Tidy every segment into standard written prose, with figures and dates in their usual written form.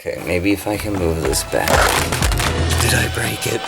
Okay, maybe if I can move this back. Did I break it?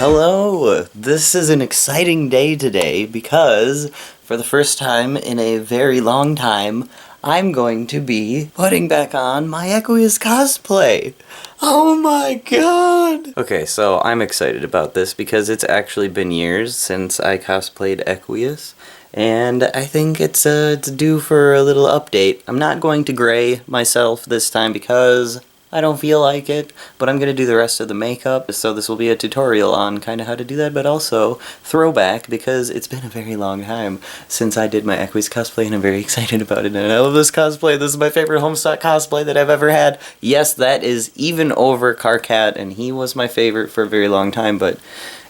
Hello! This is an exciting day today because, for the first time in a very long time, I'm going to be putting back on my Equius cosplay! Oh my god! Okay, so I'm excited about this because it's actually been years since I cosplayed Equius, and I think it's due for a little update. I'm not going to gray myself this time because I don't feel like it, but I'm going to do the rest of the makeup, so this will be a tutorial on kind of how to do that, but also throwback, because it's been a very long time since I did my Equius cosplay, and I'm very excited about it, and I love this cosplay. This is my favorite Homestuck cosplay that I've ever had. Yes, that is even over Carcat, and he was my favorite for a very long time, but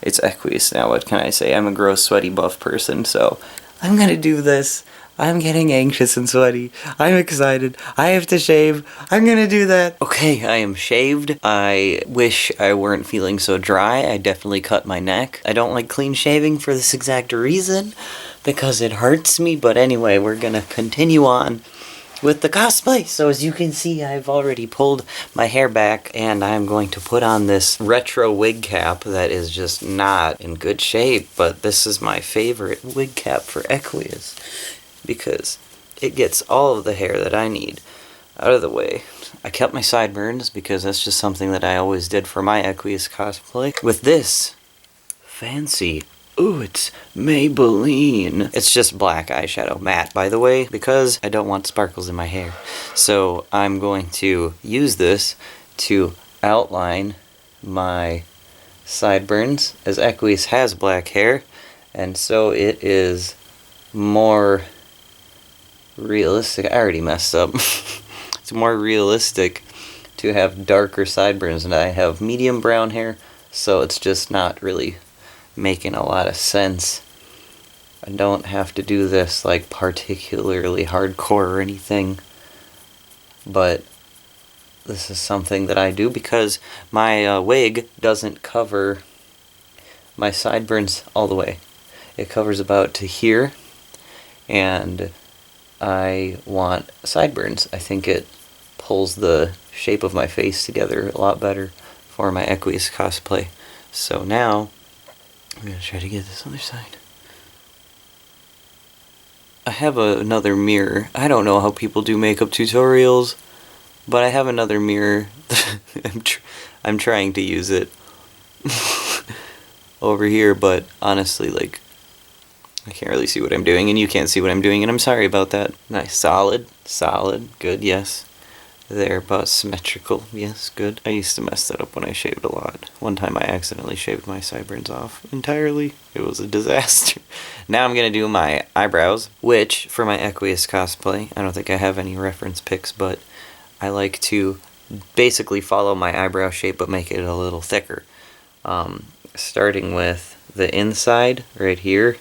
it's Equius now. What can I say? I'm a gross, sweaty, buff person, so I'm going to do this. I'm getting anxious and sweaty. I'm excited. I have to shave. I'm gonna do that. Okay, I am shaved. I wish I weren't feeling so dry. I definitely cut my neck. I don't like clean shaving for this exact reason, because it hurts me. But anyway, we're gonna continue on with the cosplay. So as you can see, I've already pulled my hair back, and I'm going to put on this retro wig cap that is just not in good shape, but this is my favorite wig cap for Equius, because it gets all of the hair that I need out of the way. I kept my sideburns because that's just something that I always did for my Equius cosplay. With this fancy, ooh, it's Maybelline. It's just black eyeshadow, matte by the way, because I don't want sparkles in my hair. So I'm going to use this to outline my sideburns, as Equius has black hair, and so it is more realistic. I already messed up. It's more realistic to have darker sideburns, and I have medium brown hair, so it's just not really making a lot of sense. I don't have to do this like particularly hardcore or anything, but this is something that I do because my wig doesn't cover my sideburns all the way. It covers about to here, and I want sideburns. I think it pulls the shape of my face together a lot better for my Equius cosplay. So now, I'm going to try to get this other side. I have another mirror. I don't know how people do makeup tutorials, but I have another mirror. I'm trying to use it over here, but honestly, like, I can't really see what I'm doing, and you can't see what I'm doing, and I'm sorry about that. Nice. Solid. Good, yes. There, about symmetrical. Yes, good. I used to mess that up when I shaved a lot. One time I accidentally shaved my sideburns off entirely. It was a disaster. Now I'm going to do my eyebrows, which, for my Equius cosplay, I don't think I have any reference pics, but I like to basically follow my eyebrow shape, but make it a little thicker. Starting with the inside, right here.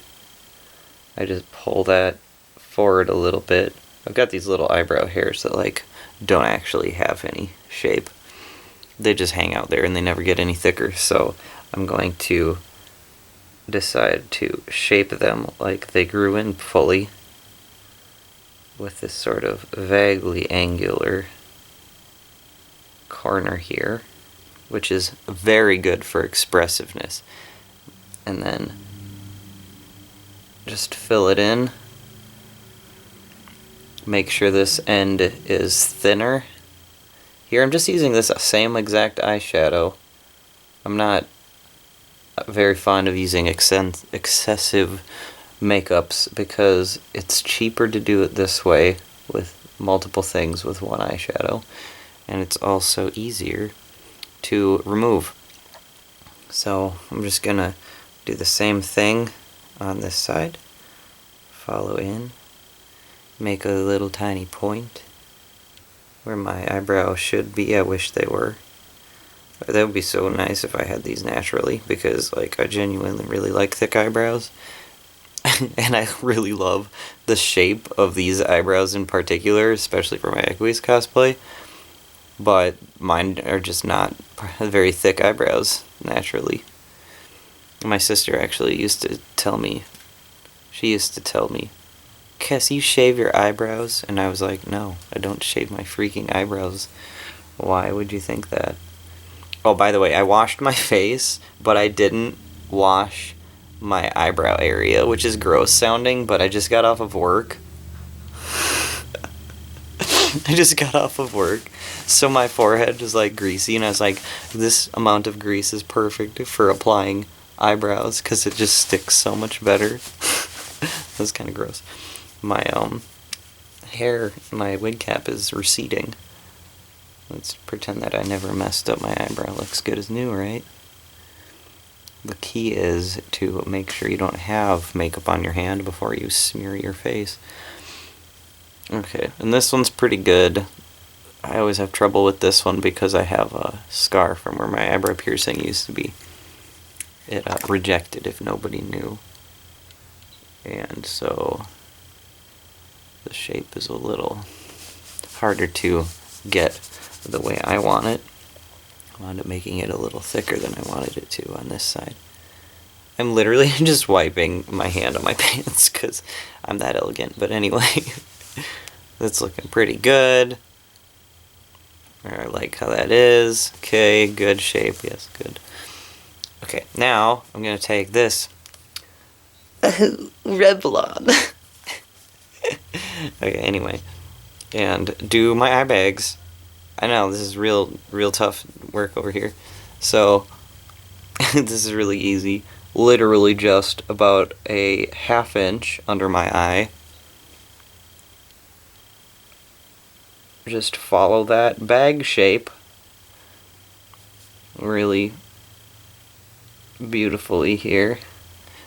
I just pull that forward a little bit. I've got these little eyebrow hairs that like don't actually have any shape. They just hang out there and they never get any thicker, so I'm going to decide to shape them like they grew in fully with this sort of vaguely angular corner here, which is very good for expressiveness. And then just fill it in. Make sure this end is thinner. Here I'm just using this same exact eyeshadow. I'm not very fond of using excessive makeups because it's cheaper to do it this way with multiple things with one eyeshadow, and it's also easier to remove. So I'm just gonna do the same thing on this side. Follow in, make a little tiny point, where my eyebrow should be. I wish they were. That would be so nice if I had these naturally, because like I genuinely really like thick eyebrows. And I really love the shape of these eyebrows in particular, especially for my Equius cosplay. But mine are just not very thick eyebrows, naturally. My sister actually used to tell me, Cass, you shave your eyebrows? And I was like, no, I don't shave my freaking eyebrows. Why would you think that? Oh, by the way, I washed my face, but I didn't wash my eyebrow area, which is gross sounding, but I just got off of work. So my forehead was like greasy, and I was like, this amount of grease is perfect for applying eyebrows, because it just sticks so much better. That's kind of gross. My hair, my wig cap is receding. Let's pretend that I never messed up my eyebrow. Looks good as new, right? The key is to make sure you don't have makeup on your hand before you smear your face. Okay, and this one's pretty good. I always have trouble with this one because I have a scar from where my eyebrow piercing used to be. It rejected if nobody knew. And so the shape is a little harder to get the way I want it. I wound up making it a little thicker than I wanted it to on this side. I'm literally just wiping my hand on my pants because I'm that elegant. But anyway, that's looking pretty good. I like how that is. Okay, good shape. Yes, good. Okay, now I'm going to take this Revlon. Okay, anyway. And do my eye bags. I know, this is real tough work over here. So, this is really easy. Literally just about a ½ inch under my eye. Just follow that bag shape really beautifully here.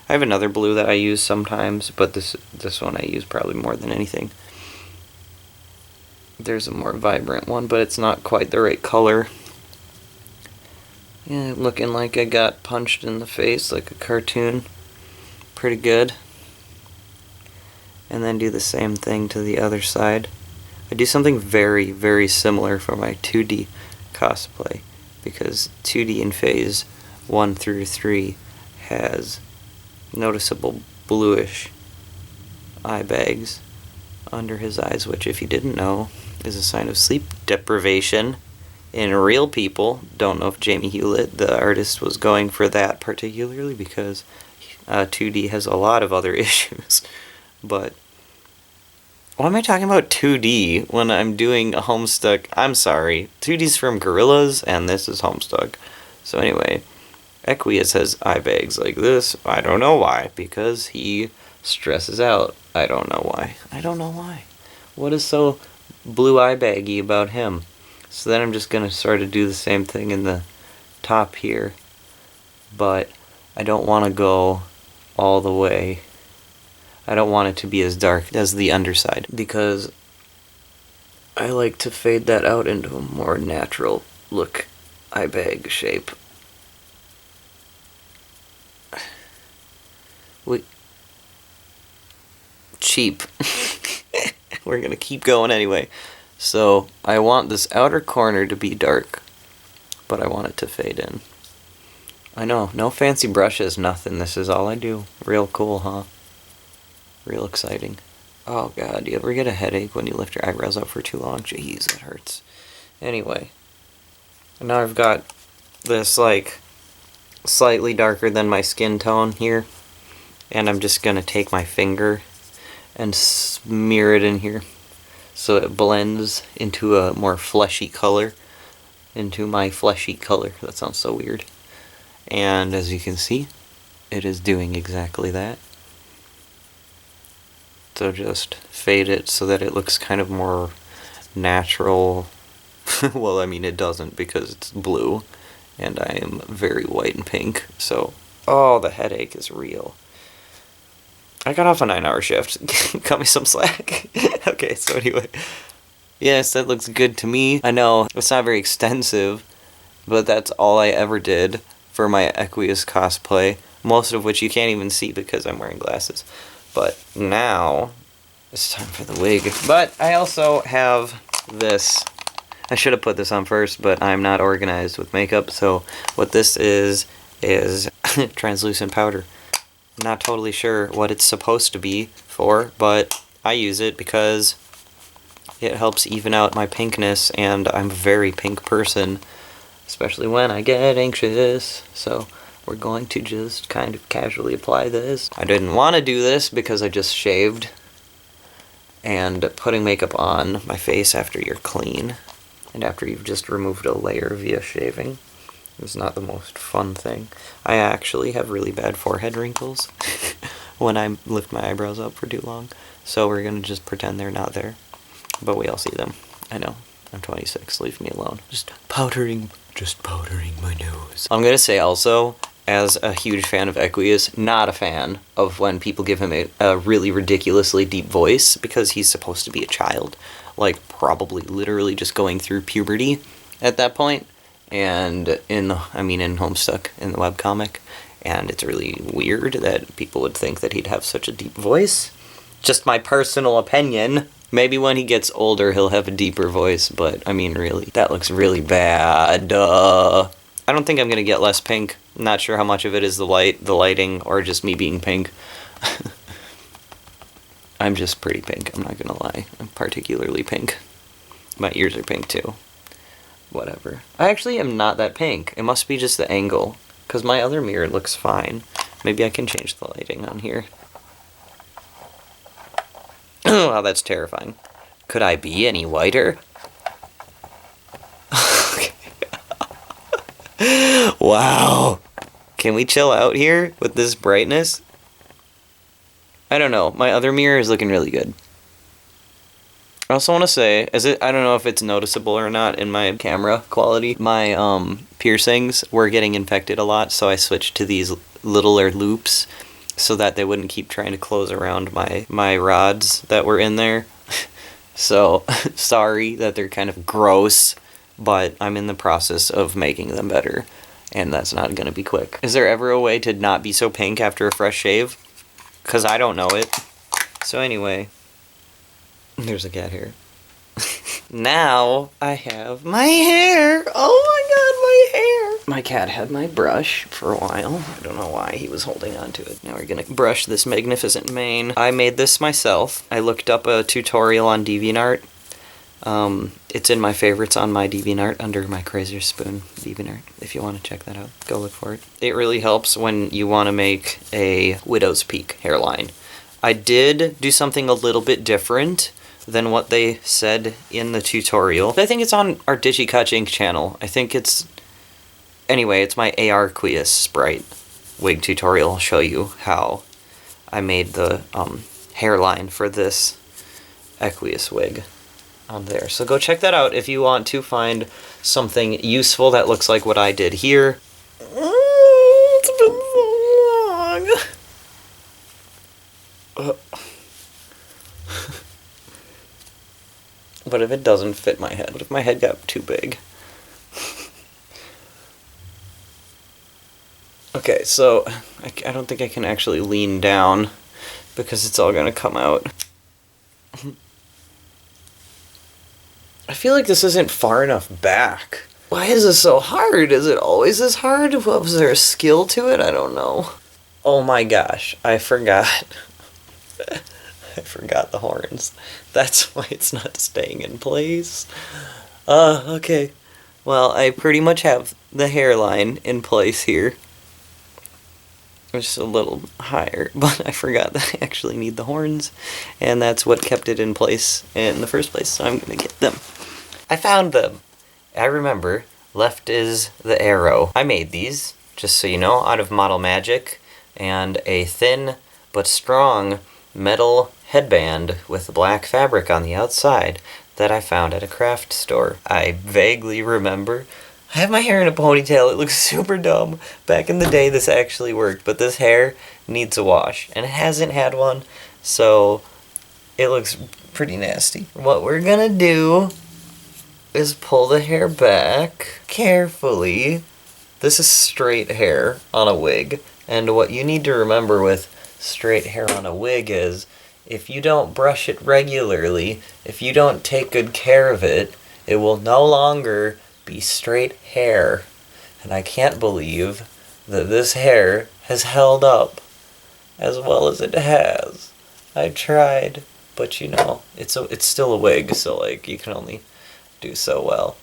I have another blue that I use sometimes, but this one I use probably more than anything. There's a more vibrant one, but it's not quite the right color. Yeah, looking like I got punched in the face like a cartoon. Pretty good. And then do the same thing to the other side. I do something very, very similar for my 2D cosplay, because 2D in phase 1 through 3 has noticeable bluish eye bags under his eyes, which, if you didn't know, is a sign of sleep deprivation in real people. Don't know if Jamie Hewlett, the artist, was going for that particularly, because 2D has a lot of other issues. But why am I talking about 2D when I'm doing a Homestuck? I'm sorry. 2D's from Gorillas, and this is Homestuck. So anyway, Equius has eye bags like this. I don't know why, because he stresses out. I don't know why. What is so blue eye baggy about him? So then I'm just going to sort of do the same thing in the top here, but I don't want to go all the way. I don't want it to be as dark as the underside, because I like to fade that out into a more natural look eye bag shape. Cheap. We're gonna keep going anyway. So I want this outer corner to be dark, but I want it to fade in. I know, no fancy brushes, nothing. This is all I do. Real cool, huh? Real exciting. Oh god, do you ever get a headache when you lift your eyebrows up for too long? Jeez, that hurts. Anyway, and now I've got this like slightly darker than my skin tone here, and I'm just gonna take my finger and smear it in here so it blends into a more fleshy color, into my fleshy color. That sounds so weird. And as you can see, it is doing exactly that. So just fade it so that it looks kind of more natural. Well, I mean, it doesn't, because it's blue and I am very white and pink. So, oh, the headache is real. I got off a 9-hour shift. Cut me some slack. Okay, so anyway. Yes, that looks good to me. I know it's not very extensive, but that's all I ever did for my Equius cosplay, most of which you can't even see because I'm wearing glasses. But now, it's time for the wig. But I also have this. I should have put this on first, but I'm not organized with makeup, so what this is translucent powder. I'm not totally sure what it's supposed to be for, but I use it because it helps even out my pinkness, and I'm a very pink person, especially when I get anxious. So we're going to just kind of casually apply this. I didn't want to do this because I just shaved, and putting makeup on my face after you're clean and after you've just removed a layer via shaving is not the most fun thing. I actually have really bad forehead wrinkles when I lift my eyebrows up for too long, so we're gonna just pretend they're not there. But we all see them. I know. I'm 26. Leave me alone. Just powdering my nose. I'm gonna say also, as a huge fan of Equius, not a fan of when people give him a really ridiculously deep voice because he's supposed to be a child. Like, probably literally just going through puberty at that point. And in Homestuck, in the webcomic. And it's really weird that people would think that he'd have such a deep voice. Just my personal opinion. Maybe when he gets older, he'll have a deeper voice, but, I mean, really, that looks really bad. I don't think I'm gonna get less pink. I'm not sure how much of it is the lighting, or just me being pink. I'm just pretty pink, I'm not gonna lie. I'm particularly pink. My ears are pink, too. Whatever. I actually am not that pink. It must be just the angle, because my other mirror looks fine. Maybe I can change the lighting on here. Wow, that's terrifying. Could I be any whiter? Wow. Can we chill out here with this brightness? I don't know. My other mirror is looking really good. I also want to say, I don't know if it's noticeable or not in my camera quality, my piercings were getting infected a lot, so I switched to these littler loops so that they wouldn't keep trying to close around my rods that were in there. So, sorry that they're kind of gross, but I'm in the process of making them better, and that's not going to be quick. Is there ever a way to not be so pink after a fresh shave? Because I don't know it. So anyway, there's a cat here. Now I have my hair. Oh my god, my hair. My cat had my brush for a while. I don't know why he was holding on to it. Now we're gonna brush this magnificent mane. I made this myself. I looked up a tutorial on DeviantArt. It's in my favorites on my DeviantArt under my Crazier Spoon DeviantArt. If you want to check that out, go look for it. It really helps when you want to make a widow's peak hairline. I did do something a little bit different than what they said in the tutorial. I think it's on our Digicutch Inc. channel. I think it's... Anyway, it's my Equius sprite wig tutorial. I'll show you how I made the hairline for this Equius wig on there. So go check that out if you want to find something useful that looks like what I did here. It's been so long. What if it doesn't fit my head? What if my head got too big? Okay, so I don't think I can actually lean down because it's all gonna come out. I feel like this isn't far enough back. Why is this so hard? Is it always this hard? Was there a skill to it? I don't know. Oh my gosh, I forgot. I forgot the horns. That's why it's not staying in place. Okay. Well, I pretty much have the hairline in place here. Just a little higher, but I forgot that I actually need the horns, and that's what kept it in place in the first place, so I'm gonna get them. I found them. I remember, left is the arrow. I made these, just so you know, out of Model Magic, and a thin but strong metal headband with black fabric on the outside that I found at a craft store. I vaguely remember. I have my hair in a ponytail. It looks super dumb. Back in the day, this actually worked, but this hair needs a wash, and it hasn't had one, so it looks pretty nasty. What we're gonna do is pull the hair back carefully. This is straight hair on a wig, and what you need to remember with straight hair on a wig is if you don't brush it regularly, if you don't take good care of it, it will no longer be straight hair. And I can't believe that this hair has held up as well as it has. I tried, but you know, it's still a wig, so like you can only do so well.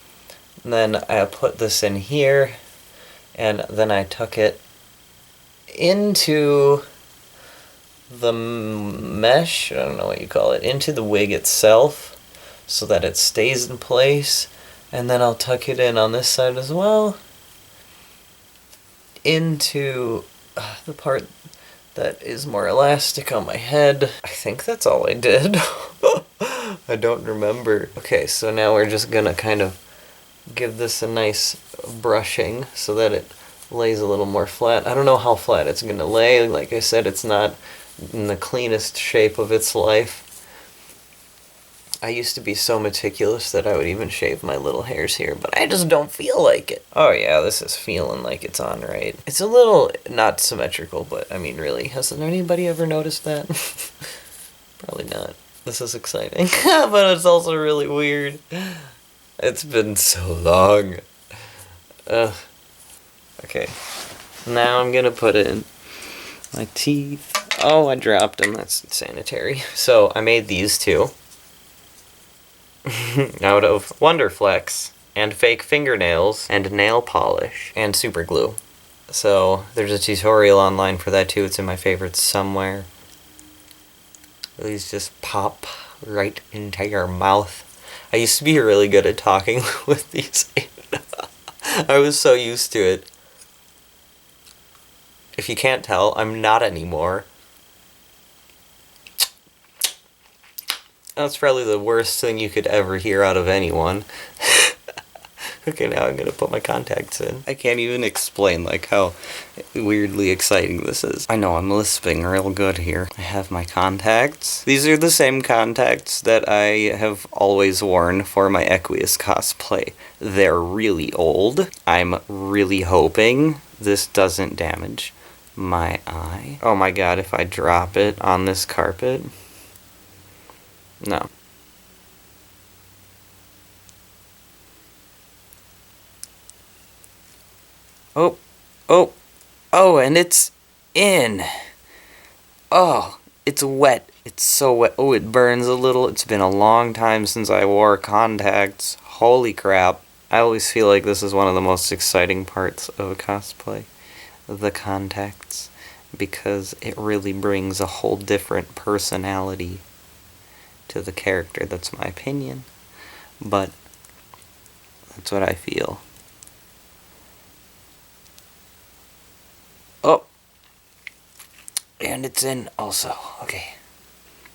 And then I put this in here, and then I took it into the mesh, I don't know what you call it, into the wig itself so that it stays in place. And then I'll tuck it in on this side as well into the part that is more elastic on my head. I think that's all I did. I don't remember. Okay, so now we're just gonna kind of give this a nice brushing so that it lays a little more flat. I don't know how flat it's gonna lay. Like I said, it's not in the cleanest shape of its life. I used to be so meticulous that I would even shave my little hairs here, but I just don't feel like it. Oh yeah, this is feeling like it's on right. It's a little not symmetrical, but I mean really, hasn't anybody ever noticed that? Probably not. This is exciting, but it's also really weird. It's been so long. Okay, now I'm gonna put in my teeth. Oh, I dropped them, that's sanitary. So I made these two out of Wonderflex and fake fingernails and nail polish and super glue. So there's a tutorial online for that too. It's in my favorites somewhere. These just pop right into your mouth. I used to be really good at talking with these. I was so used to it. If you can't tell, I'm not anymore. That's probably the worst thing you could ever hear out of anyone. Okay, now I'm gonna put my contacts in. I can't even explain like how weirdly exciting this is. I know I'm lisping real good here. I have my contacts. These are the same contacts that I have always worn for my Equius cosplay. They're really old. I'm really hoping this doesn't damage my eye. Oh my god, if I drop it on this carpet. No. Oh, oh, oh, and it's in. Oh, it's wet. It's so wet. Oh, it burns a little. It's been a long time since I wore contacts. Holy crap. I always feel like this is one of the most exciting parts of a cosplay. The contacts. Because it really brings a whole different personality to the character. That's my opinion, but that's what I feel. Oh, and it's in also. Okay,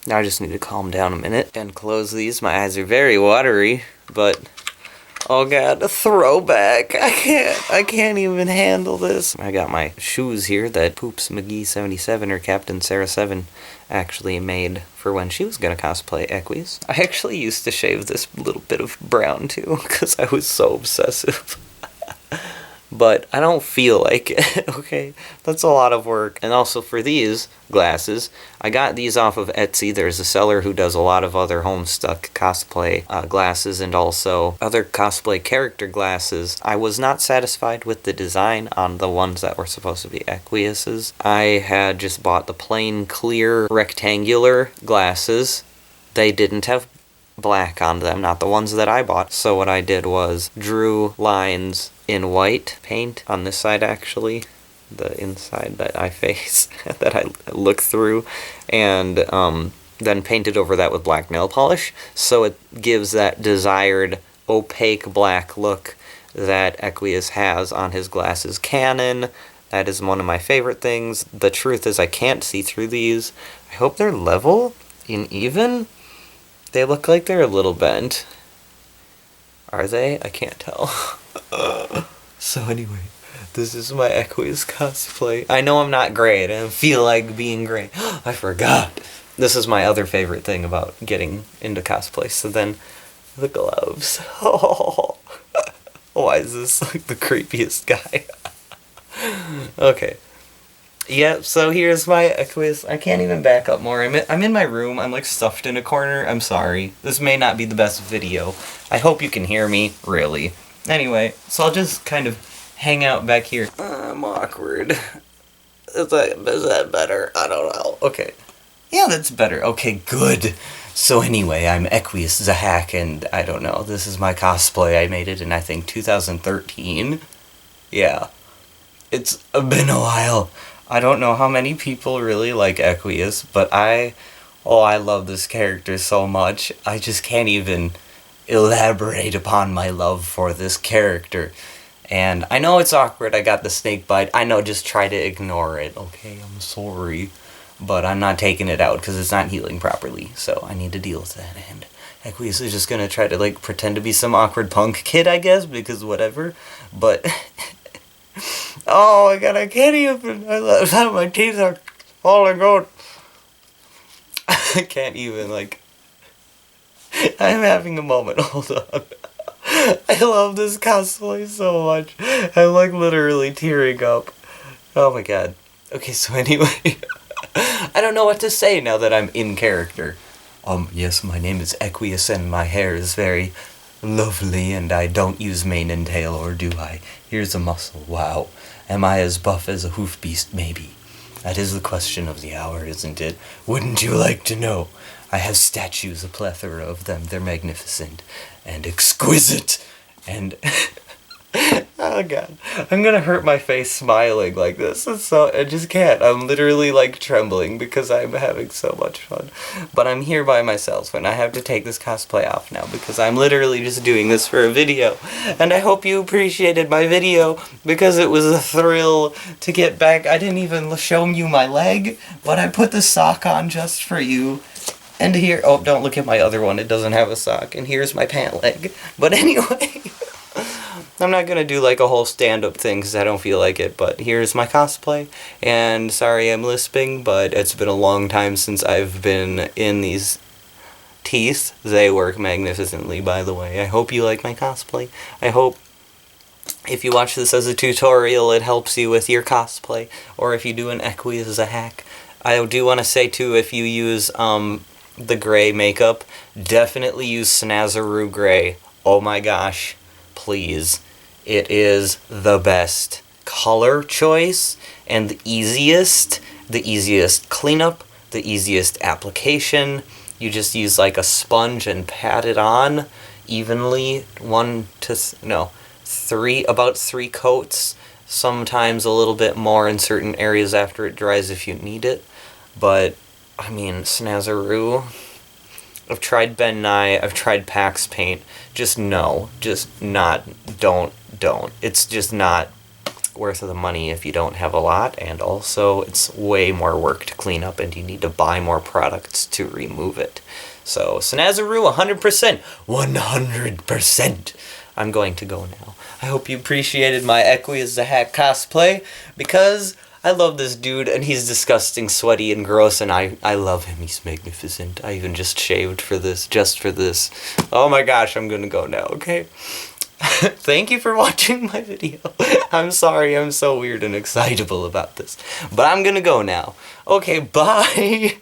now I just need to calm down a minute and close these. My eyes are very watery, but oh god, a throwback. I can't even handle this. I got my shoes here that Poops McGee 77 or Captain Sarah 7 actually made for when she was gonna cosplay Equius. I actually used to shave this little bit of brown too, because I was so obsessive. But I don't feel like it, okay? That's a lot of work. And also for these glasses, I got these off of Etsy. There's a seller who does a lot of other Homestuck cosplay glasses and also other cosplay character glasses. I was not satisfied with the design on the ones that were supposed to be Equius's. I had just bought the plain clear rectangular glasses. They didn't have black on them, not the ones that I bought. So what I did was drew lines in white paint on this side, actually, the inside that I face, that I look through, and then painted over that with black nail polish, so it gives that desired opaque black look that Equius has on his glasses canon. That is one of my favorite things. The truth is I can't see through these. I hope they're level and even. They look like they're a little bent. Are they? I can't tell. So anyway, this is my Equius cosplay. I know I'm not great. I don't feel like being great. I forgot. This is my other favorite thing about getting into cosplay. So then, the gloves. Oh, why is this like the creepiest guy? Okay. Yep, so here's my Equius. I can't even back up more. I'm in my room. I'm like stuffed in a corner. I'm sorry. This may not be the best video. I hope you can hear me, really. Anyway, so I'll just kind of hang out back here. I'm awkward. Is that better? I don't know. Okay. Yeah, that's better. Okay, good. So anyway, I'm Equius the Hack, and I don't know. This is my cosplay. I made it in, I think, 2013. Yeah. It's been a while. I don't know how many people really like Equius, but I love this character so much. I just can't even elaborate upon my love for this character. And I know it's awkward, I got the snake bite. I know, just try to ignore it, okay? I'm sorry. But I'm not taking it out because it's not healing properly, so I need to deal with that. And Equius is just gonna try to, like, pretend to be some awkward punk kid, I guess, because whatever. But... oh my god, I can't even. My teeth are falling out. I can't even, like. I'm having a moment. Hold on. I love this cosplay so much. I'm like literally tearing up. Oh my god. Okay, so anyway. I don't know what to say now that I'm in character. Yes, my name is Equius and my hair is very lovely and I don't use mane and tail, or do I? Here's a muscle. Wow. Am I as buff as a hoof beast? Maybe. That is the question of the hour, isn't it? Wouldn't you like to know? I have statues, a plethora of them. They're magnificent and exquisite. And oh god, I'm gonna hurt my face smiling like this. It's so, I just can't. I'm literally like trembling because I'm having so much fun. But I'm here by myself and I have to take this cosplay off now because I'm literally just doing this for a video. And I hope you appreciated my video because it was a thrill to get back. I didn't even show you my leg, but I put the sock on just for you. And here, oh, don't look at my other one. It doesn't have a sock. And here's my pant leg. But anyway... I'm not gonna do like a whole stand-up thing because I don't feel like it, but here's my cosplay, and sorry I'm lisping, but it's been a long time since I've been in these teeth. They work magnificently, by the way. I hope you like my cosplay. I hope if you watch this as a tutorial it helps you with your cosplay, or if you do an Equius as a hack. I do want to say too, if you use the gray makeup, definitely use Snazaroo Gray. Oh my gosh. Please. It is the best color choice and the easiest cleanup, the easiest application. You just use like a sponge and pat it on evenly, about 3 coats, sometimes a little bit more in certain areas after it dries if you need it. But I mean, Snazaroo, I've tried Ben Nye, I've tried Pax Paint. Just no. Just not. Don't. It's just not worth the money if you don't have a lot, and also it's way more work to clean up and you need to buy more products to remove it. So, Snazaroo, 100%. 100%. I'm going to go now. I hope you appreciated my Equius the Hack cosplay, because I love this dude, and he's disgusting, sweaty, and gross, and I love him. He's magnificent. I even just shaved for this, just for this. Oh my gosh, I'm gonna go now, okay? Thank you for watching my video. I'm sorry, I'm so weird and excitable about this. But I'm gonna go now. Okay, bye!